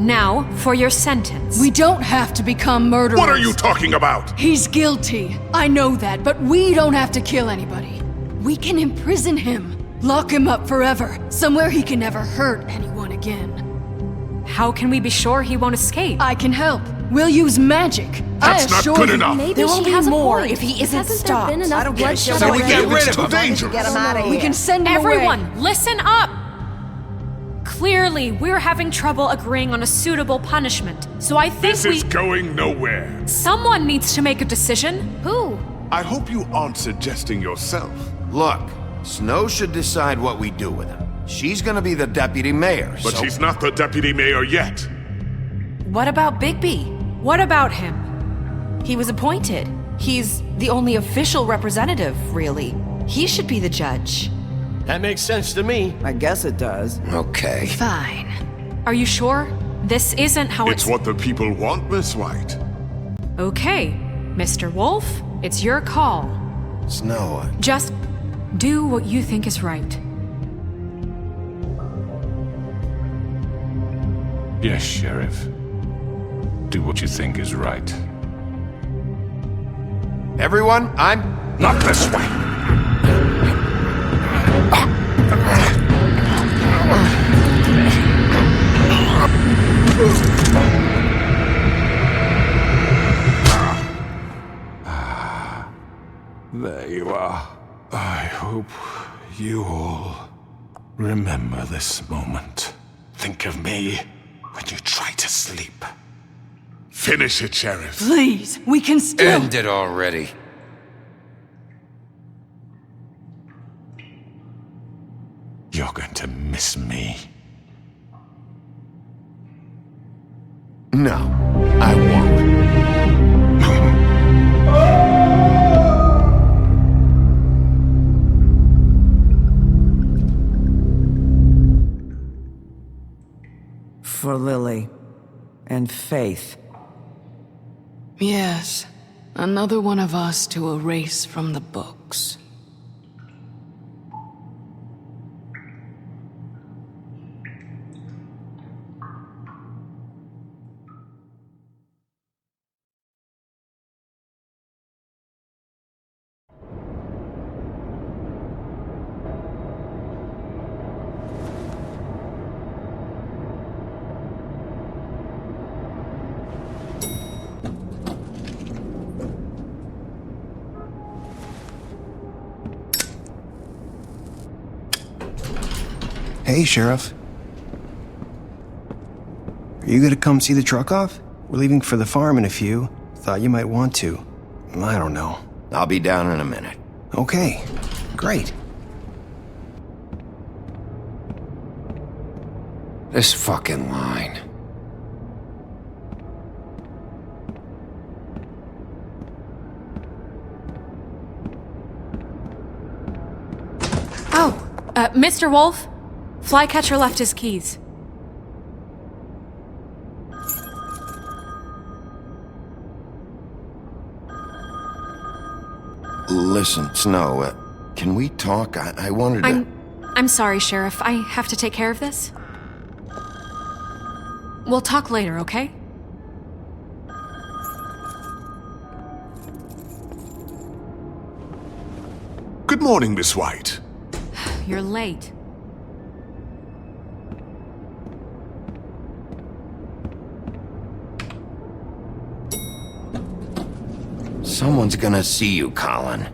Now, for your sentence. We don't have to become murderers. What are you talking about? He's guilty. I know that, but we don't have to kill anybody. We can imprison him. Lock him up forever. Somewhere he can never hurt anyone again. How can we be sure he won't escape? I can help. We'll use magic. That's not good enough. Maybe There will she be has more a point. if he isn't Hasn't stopped. There been enough I don't get it. bloodshed So we already? get rid It's of too him. dangerous. Get him out of here. We can send him away. Everyone, listen up! Clearly, we're having trouble agreeing on a suitable punishment. So I think This is going nowhere. Someone needs to make a decision. Who? I hope you aren't suggesting yourself. Look, Snow should decide what we do with him. She's gonna be the deputy mayor, But so... she's not the deputy mayor yet. What about Bigby? What about him? He was appointed. He's the only official representative, really. He should be the judge. That makes sense to me. I guess it does. Okay. Fine. Are you sure? This isn't how It's what the people want, Miss White. Okay, Mr. Wolf, it's your call. Snow, Just do what you think is right. Yes, Sheriff. Do what you think is right. everyone, I'm... Not this way. There you are. I hope you all remember this moment. Think of me when you try to sleep. Finish it, Sheriff. Please, we can still... End it already. You're going to miss me. No, I won't. For Lily and Faith. Yes, another one of us to erase from the books. Hey, Sheriff. Are you gonna come see the truck off? We're leaving for the farm in a few. Thought you might want to. I don't know. I'll be down in a minute. Okay, great. This fucking line. Oh, Mr. Wolf? Flycatcher left his keys. Listen, Snow, can we talk? I wanted to... I'm sorry, Sheriff. I have to take care of this. We'll talk later, okay? Good morning, Miss White. You're late. Someone's gonna see you, Colin.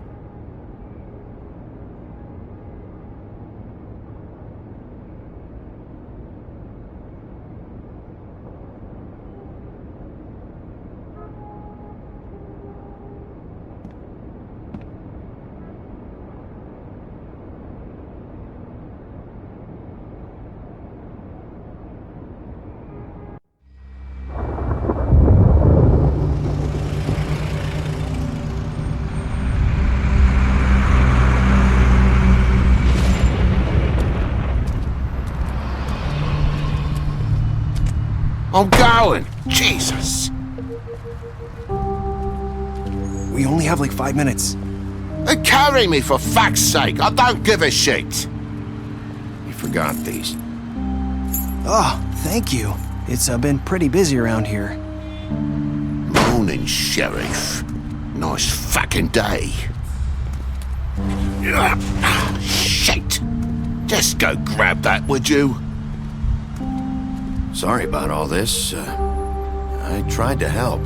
I'm going! Jesus! We only have like 5 minutes. Carry me, for fuck's sake! I don't give a shit! You forgot these. Oh, thank you. It's been pretty busy around here. Morning, Sheriff. Nice fucking day. Shit! Just go grab that, would you? Sorry about all this. I tried to help.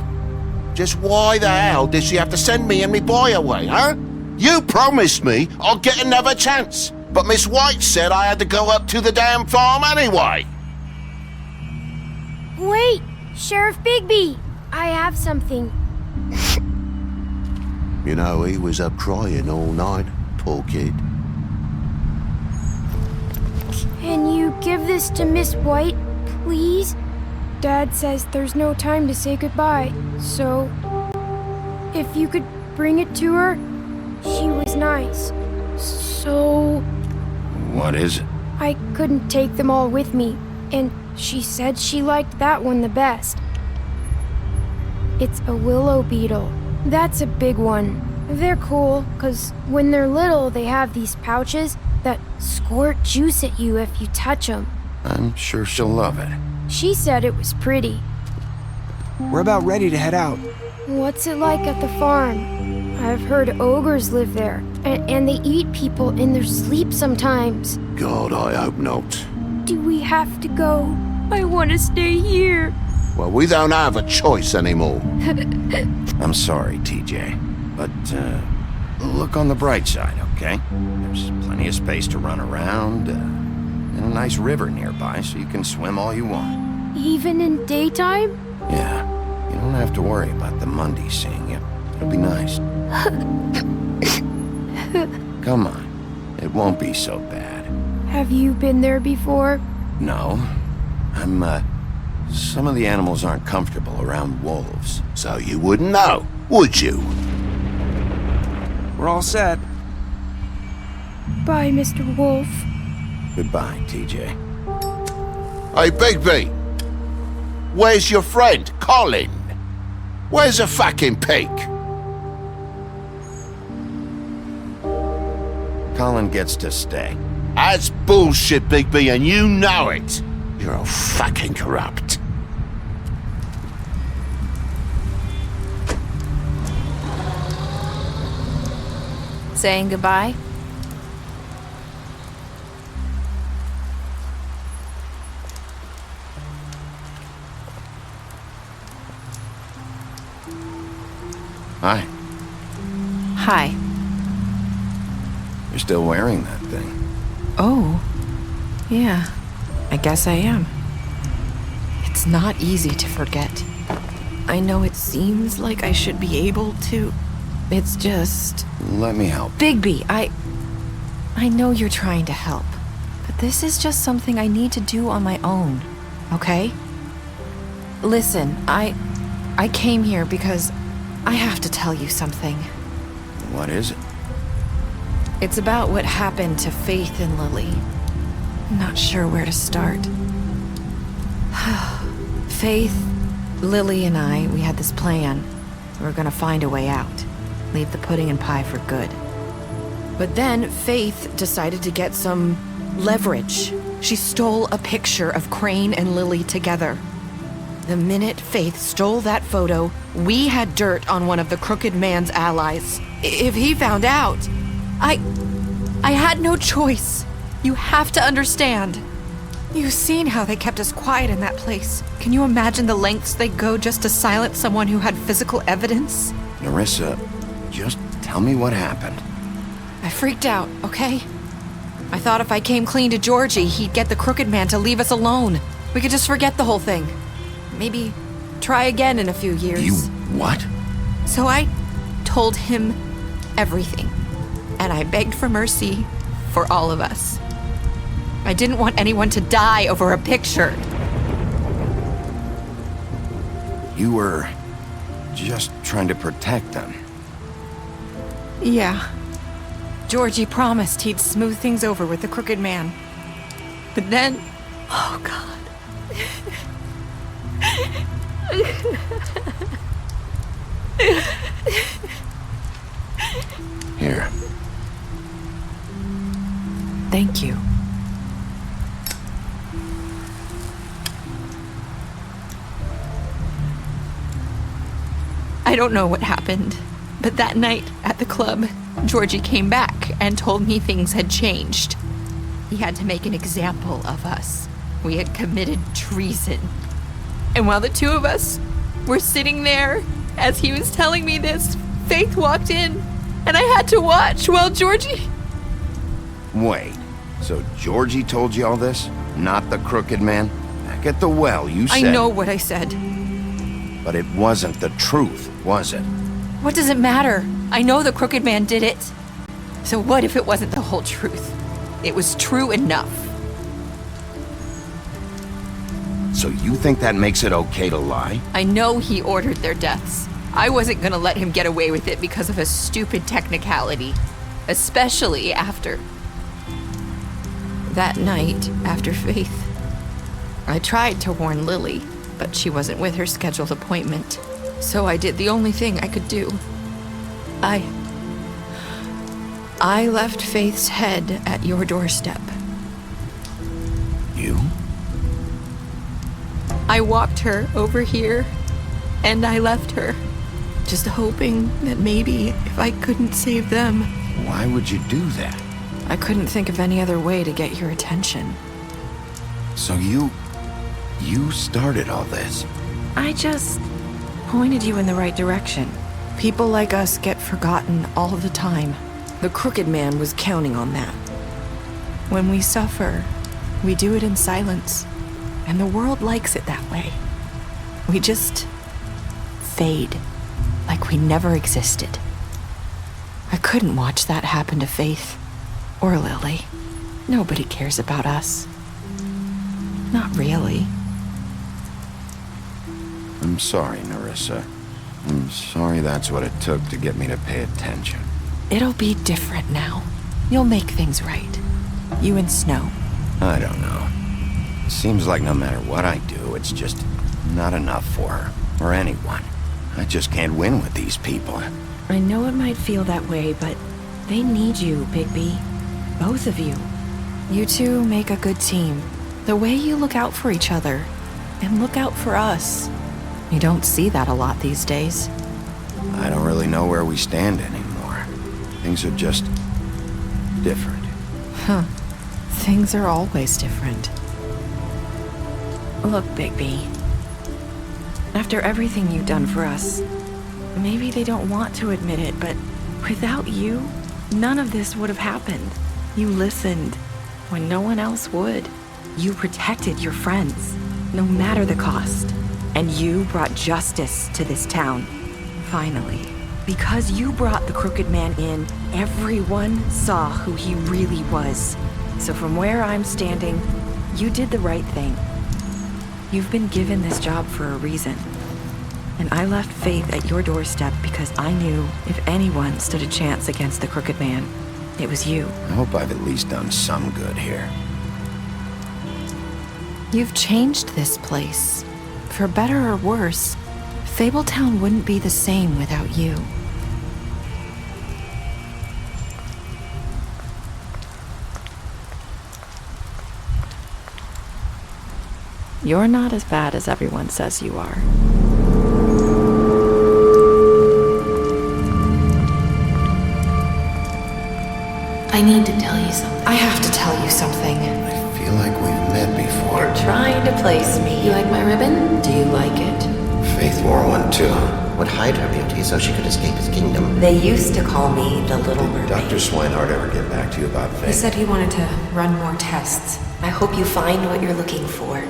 Just why the hell did she have to send me and me boy away, huh? You promised me I'd get another chance, but Miss White said I had to go up to the damn farm anyway. Wait, Sheriff Bigby! I have something. You know, he was up crying all night, poor kid. Can you give this to Miss White, please? Dad says there's no time to say goodbye, so if you could bring it to her, she was nice. So... What is it? I couldn't take them all with me, and she said she liked that one the best. It's a willow beetle. That's a big one. They're cool, 'cause when they're little, they have these pouches that squirt juice at you if you touch them. I'm sure she'll love it. She said it was pretty. We're about ready to head out. What's it like at the farm? I've heard ogres live there, and they eat people in their sleep sometimes. God, I hope not. Do we have to go? I want to stay here. Well, we don't have a choice anymore. I'm sorry, TJ, but look on the bright side, okay? There's plenty of space to run around, and a nice river nearby, so you can swim all you want. Even in daytime? Yeah, you don't have to worry about the Mundy seeing you. It'll be nice. Come on, it won't be so bad. Have you been there before? No, some of the animals aren't comfortable around wolves. So you wouldn't know, would you? We're all set. Bye, Mr. Wolf. Goodbye, TJ. Hey, Bigby! Where's your friend, Colin? Where's the fucking pig? Colin gets to stay. That's bullshit, Bigby, and you know it. You're all fucking corrupt. Saying goodbye? Hi. Hi. You're still wearing that thing. Oh. Yeah. I guess I am. It's not easy to forget. I know it seems like I should be able to. It's just... Let me help. Bigby, I know you're trying to help, but this is just something I need to do on my own, okay? Listen, I came here because I have to tell you something. What is it? It's about what happened to Faith and Lily. I'm not sure where to start. Faith, Lily, and I, we had this plan. We were gonna find a way out. Leave the pudding and pie for good. But then Faith decided to get some leverage. She stole a picture of Crane and Lily together. The minute Faith stole that photo, we had dirt on one of the Crooked Man's allies. If he found out, I had no choice. You have to understand. You've seen how they kept us quiet in that place. Can you imagine the lengths they go just to silence someone who had physical evidence? Nerissa, just tell me what happened. I freaked out, okay? I thought if I came clean to Georgie, he'd get the Crooked Man to leave us alone. We could just forget the whole thing. Maybe try again in a few years. You what? So I told him everything. And I begged for mercy for all of us. I didn't want anyone to die over a picture. You were just trying to protect them. Yeah. Georgie promised he'd smooth things over with the Crooked Man. But then... Oh, God. Here. Thank you. I don't know what happened, but that night at the club, Georgie came back and told me things had changed. He had to make an example of us. We had committed treason. And while the two of us were sitting there, as he was telling me this, Faith walked in, and I had to watch while Georgie... Wait, so Georgie told you all this? Not the Crooked Man? Back at the well, you said... I know what I said. But it wasn't the truth, was it? What does it matter? I know the Crooked Man did it. So what if it wasn't the whole truth? It was true enough. So you think that makes it okay to lie? I know he ordered their deaths. I wasn't gonna let him get away with it because of a stupid technicality. Especially after... that night, after Faith. I tried to warn Lily, but she wasn't with her scheduled appointment. So I did the only thing I could do. I left Faith's head at your doorstep. You? I walked her over here, and I left her, just hoping that maybe if I couldn't save them... Why would you do that? I couldn't think of any other way to get your attention. So you started all this? I just pointed you in the right direction. People like us get forgotten all the time. The Crooked Man was counting on that. When we suffer, we do it in silence. And the world likes it that way. We just fade, like we never existed. I couldn't watch that happen to Faith or Lily. Nobody cares about us. Not really. I'm sorry, Nerissa. I'm sorry that's what it took to get me to pay attention. It'll be different now. You'll make things right. You and Snow. I don't know. It seems like no matter what I do, it's just not enough for her, or anyone. I just can't win with these people. I know it might feel that way, but they need you, Bigby. Both of you. You two make a good team. The way you look out for each other, and look out for us. You don't see that a lot these days. I don't really know where we stand anymore. Things are just different. Huh. Things are always different. Look, Bigby. After everything you've done for us, maybe they don't want to admit it, but without you, none of this would have happened. You listened when no one else would. You protected your friends, no matter the cost. And you brought justice to this town. Finally. Because you brought the Crooked Man in, everyone saw who he really was. So from where I'm standing, you did the right thing. You've been given this job for a reason. And I left Faith at your doorstep because I knew if anyone stood a chance against the Crooked Man, it was you. I hope I've at least done some good here. You've changed this place. For better or worse, Fabletown wouldn't be the same without you. You're not as bad as everyone says you are. I need to tell you something. I have to tell you something. I feel like we've met before. You're trying to place me. You like my ribbon? Do you like it? Faith wore one too. Would hide her beauty so she could escape his kingdom. They used to call me the Little Mermaid. Did Dr. Swinehart ever get back to you about Faith? He said he wanted to run more tests. I hope you find what you're looking for.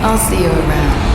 I'll see you around.